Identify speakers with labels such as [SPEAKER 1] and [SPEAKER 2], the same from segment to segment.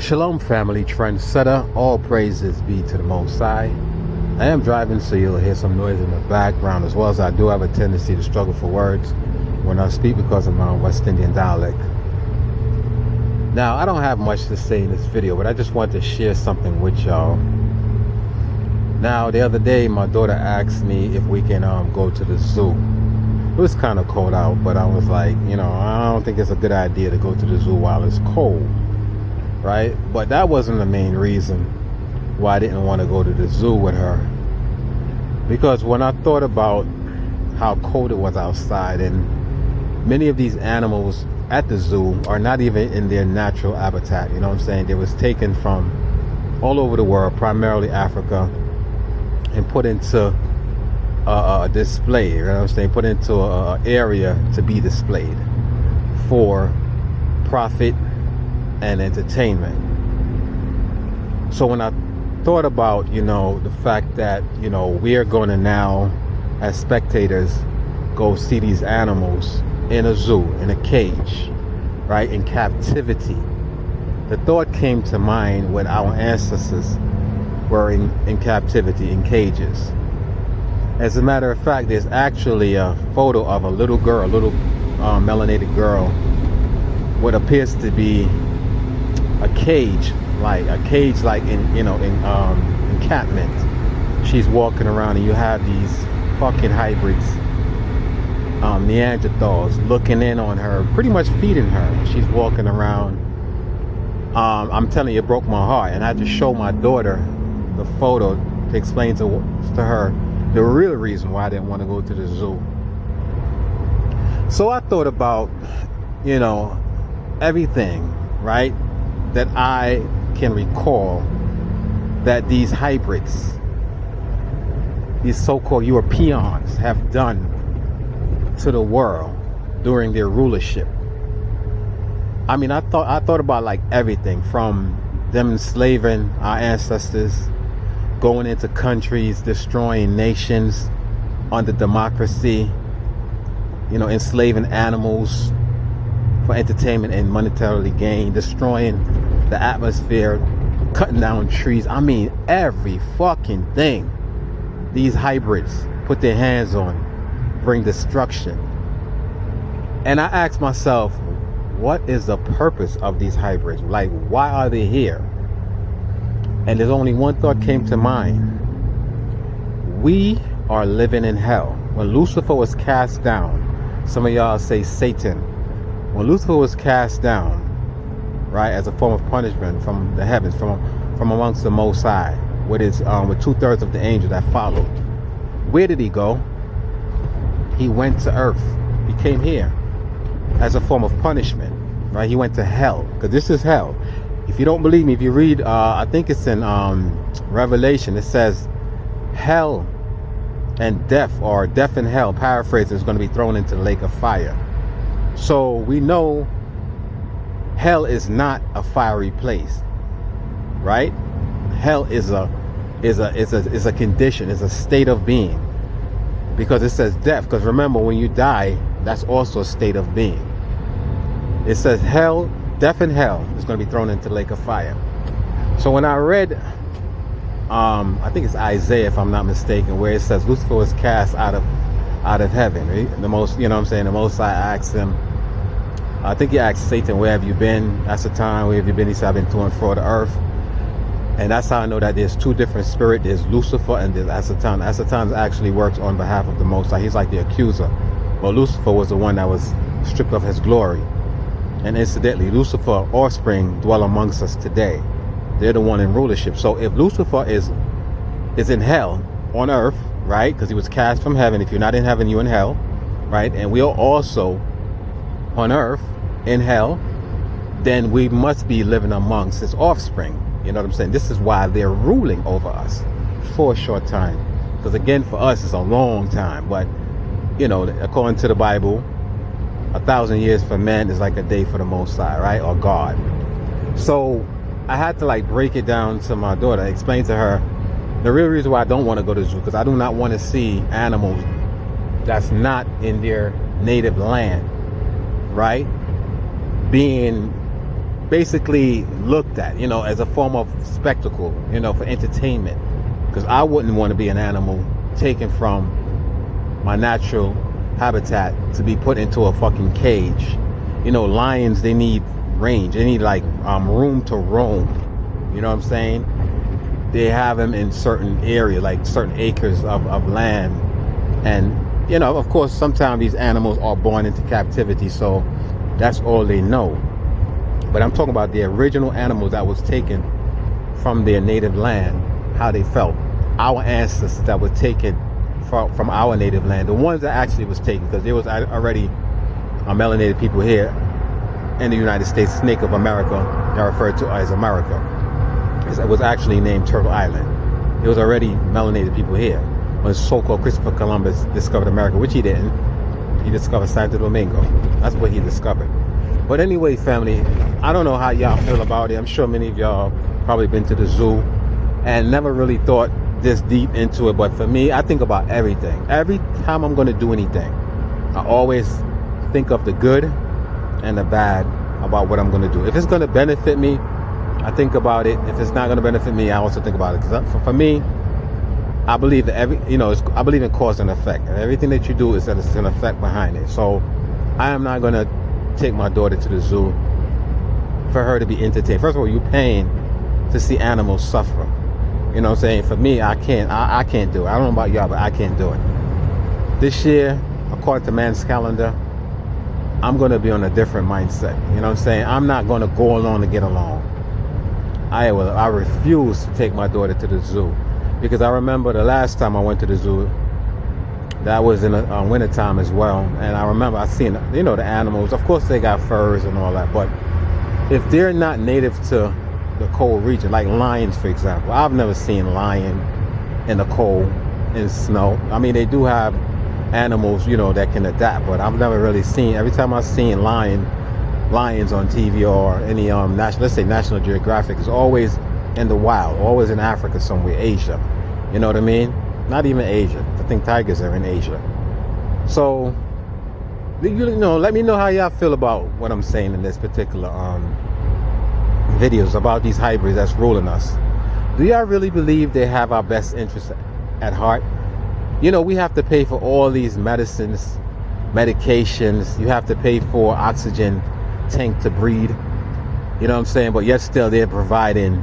[SPEAKER 1] Shalom family, trendsetter, all praises be to the Most High. I am driving, so you'll hear some noise in the background, as well as I do have a tendency to struggle for words when I speak because of my West Indian dialect. Now, I don't have much to say in this video, but I just want to share something with y'all. Now, the other day, my daughter asked me if we can go to the zoo. It was kind of cold out, but I was like, I don't think it's a good idea to go to the zoo while it's cold. Right? But that wasn't the main reason why I didn't want to go to the zoo with her. Because when I thought about how cold it was outside, and many of these animals at the zoo are not even in their natural habitat, you know what I'm saying? They was taken from all over the world, primarily Africa, and put into a display, you know what I'm saying? Put into an area to be displayed for profit and entertainment. So when I thought about, the fact that, we are going to now, as spectators, go see these animals in a zoo, in a cage, right, in captivity, the thought came to mind when our ancestors were in captivity, in cages. As a matter of fact, there's actually a photo of a little girl, melanated girl, what appears to be a cage like in encampment. She's walking around, and you have these fucking hybrids, Neanderthals, looking in on her, pretty much feeding her. She's walking around. I'm telling you, it broke my heart, and I had to show my daughter the photo to explain to her the real reason why I didn't want to go to the zoo. So I thought about, everything, right, that I can recall that these hybrids, these so-called Europeans, have done to the world during their rulership. I mean, I thought about like everything from them enslaving our ancestors, going into countries, destroying nations under democracy, enslaving animals for entertainment and monetarily gain, destroying the atmosphere, cutting down trees. I mean, every fucking thing these hybrids put their hands on bring destruction. And I asked myself, what is the purpose of these hybrids? Like, why are they here? And there's only one thought came to mind. We are living in hell. When Lucifer was cast down, some of y'all say Satan. When Lucifer was cast down, right, as a form of punishment from the heavens, from amongst the Most High, with 2/3 of the angels that followed, where did he go? He went to earth. He came here as a form of punishment, right? He went to hell, because this is hell. If you don't believe me, if you read, I think it's in Revelation, it says hell and death, or death and hell, paraphrase, is going to be thrown into the lake of fire. So we know hell is not a fiery place, right? Hell is a condition, is a state of being, because it says death. Because remember, when you die, that's also a state of being. It says hell, death and hell is going to be thrown into the lake of fire. So when I read, I think it's Isaiah, if I'm not mistaken, where it says Lucifer was cast out of heaven, right? The Most High asked him, I think he asked Satan, where have you been? That's the time, where have you been? He said, I've been to and fro the earth. And that's how I know that there's two different spirits. There's Lucifer and there's Asatan. Asatan actually works on behalf of the Most High. He's like the accuser. But Lucifer was the one that was stripped of his glory. And incidentally, Lucifer offspring dwell amongst us today. They're the one in rulership. So if Lucifer is in hell on earth, right? Because he was cast from heaven. If you're not in heaven, you're in hell, right? And we are also on earth in hell. Then we must be living amongst his offspring. You know what I'm saying? This is why they're ruling over us for a short time. Because again, for us, it's a long time. But, according to the Bible, 1,000 years for man is like a day for the Most High, right? Or God. So I had to break it down to my daughter, explain to her the real reason why I don't want to go to the zoo, because I do not want to see animals that's not in their native land, right? Being basically looked at, as a form of spectacle, for entertainment. Because I wouldn't want to be an animal taken from my natural habitat to be put into a fucking cage. Lions, they need range. They need room to roam. You know what I'm saying? They have them in certain areas, like certain acres of land. And, of course, sometimes these animals are born into captivity, so that's all they know. But I'm talking about the original animals that was taken from their native land, how they felt. Our ancestors that were taken from our native land, the ones that actually was taken, because there was already melanated people here in the United States, Snake of America, that referred to as America. It was actually named Turtle Island. There was already melanated people here when so-called Christopher Columbus discovered America, which he didn't. He discovered Santo Domingo. That's what he discovered. But anyway, family, I don't know how y'all feel about it. I'm sure many of y'all probably been to the zoo and never really thought this deep into it. But for me, I think about everything. Every time I'm going to do anything, I always think of the good and the bad about what I'm going to do. If it's going to benefit me, I think about it. If it's not going to benefit me, I also think about it. Because for me, I believe that I believe in cause and effect. And everything that you do is that it's an effect behind it. So I am not going to take my daughter to the zoo for her to be entertained. First of all, you're paying to see animals suffer. You know what I'm saying? For me, I can't do it. I don't know about y'all, but I can't do it. This year, according to man's calendar, I'm going to be on a different mindset. You know what I'm saying? I'm not going to go along to get along. I refuse to take my daughter to the zoo. Because I remember the last time I went to the zoo, that was in the winter time as well. And I remember I seen, the animals. Of course, they got furs and all that. But if they're not native to the cold region, like lions, for example, I've never seen lion in the cold, in snow. I mean, they do have animals, that can adapt. But I've never really seen. Every time I've seen lions on TV or any National Geographic, it's always in the wild, always in Africa somewhere, Asia. You know what I mean? Not even Asia. I think tigers are in Asia. So, let me know how y'all feel about what I'm saying in this particular videos about these hybrids that's ruling us. Do y'all really believe they have our best interests at heart? We have to pay for all these medicines, medications. You have to pay for oxygen tank to breathe. You know what I'm saying? But yet still they're providing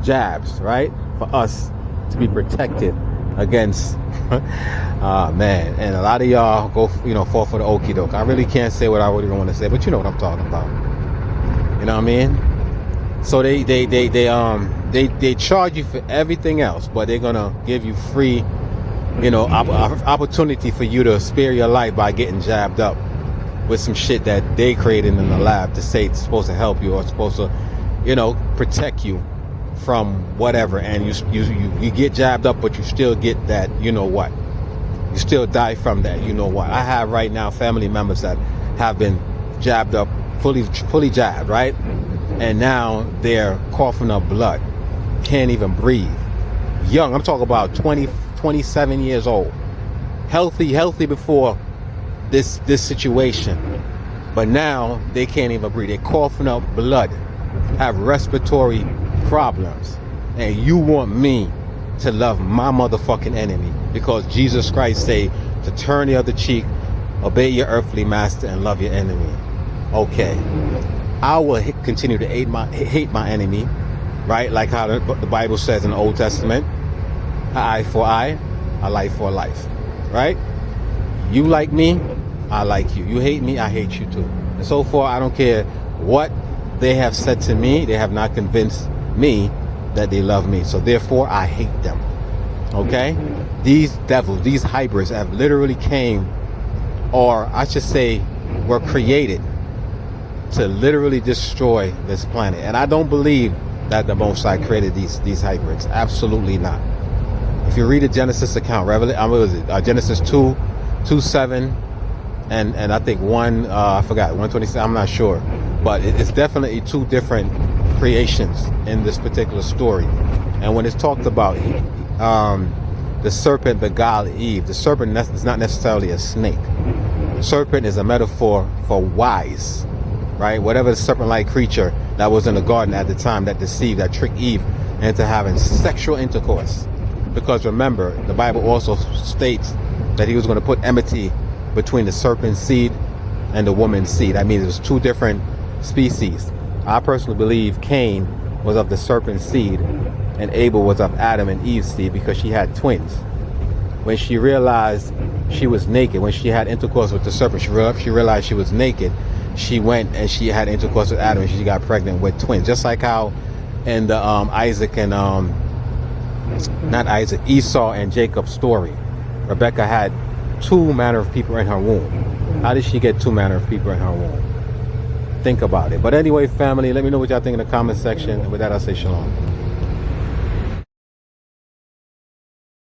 [SPEAKER 1] jabs, right? For us to be protected against man. And a lot of y'all go, fall for the okie doke. I really can't say what I would even want to say, but you know what I'm talking about. You know what I mean? So they charge you for everything else, but they're gonna give you free, opportunity for you to spare your life by getting jabbed up with some shit that they created in the lab to say it's supposed to help you or it's supposed to, protect you from whatever. And you get jabbed up, but you still get that, what? You still die from that, what? I have right now family members that have been jabbed up, fully jabbed, right? And now they're coughing up blood, can't even breathe. Young, I'm talking about 20, 27 years old, healthy before this situation, but now they can't even breathe. They're coughing up blood, have respiratory problems, and you want me to love my motherfucking enemy because Jesus Christ say to turn the other cheek, obey your earthly master, and love your enemy. Okay, I will continue to hate my enemy, right? Like how the Bible says in the Old Testament, an eye for eye, a life for a life, right? You like me, I like you. You hate me, I hate you too. And so far, I don't care what they have said to me. They have not convinced me that they love me. So therefore, I hate them. Okay? These devils, these hybrids have literally came, or I should say, were created to literally destroy this planet. And I don't believe that the Most High created these hybrids. Absolutely not. If you read the Genesis account, Genesis 2:7, and I think 126, I'm not sure, but it's definitely two different creations in this particular story. And when it's talked about the serpent beguiled Eve, the serpent is not necessarily a snake. Serpent is a metaphor for wise, right? Whatever the serpent-like creature that was in the garden at the time that deceived, that tricked Eve into having sexual intercourse. Because remember, the Bible also states that he was going to put enmity between the serpent's seed and the woman's seed. That means there's two different species. I personally believe Cain was of the serpent's seed and Abel was of Adam and Eve's seed, because she had twins. When she realized she was naked, when she had intercourse with the serpent, she realized she was naked, she went and she had intercourse with Adam and she got pregnant with twins. Just like how in the Esau and Jacob's story, Rebecca had two manner of people in her womb. How did she get two manner of people in her womb? Think about it. But anyway, family, let me know what y'all think in the comment section. And with that, I'll say shalom.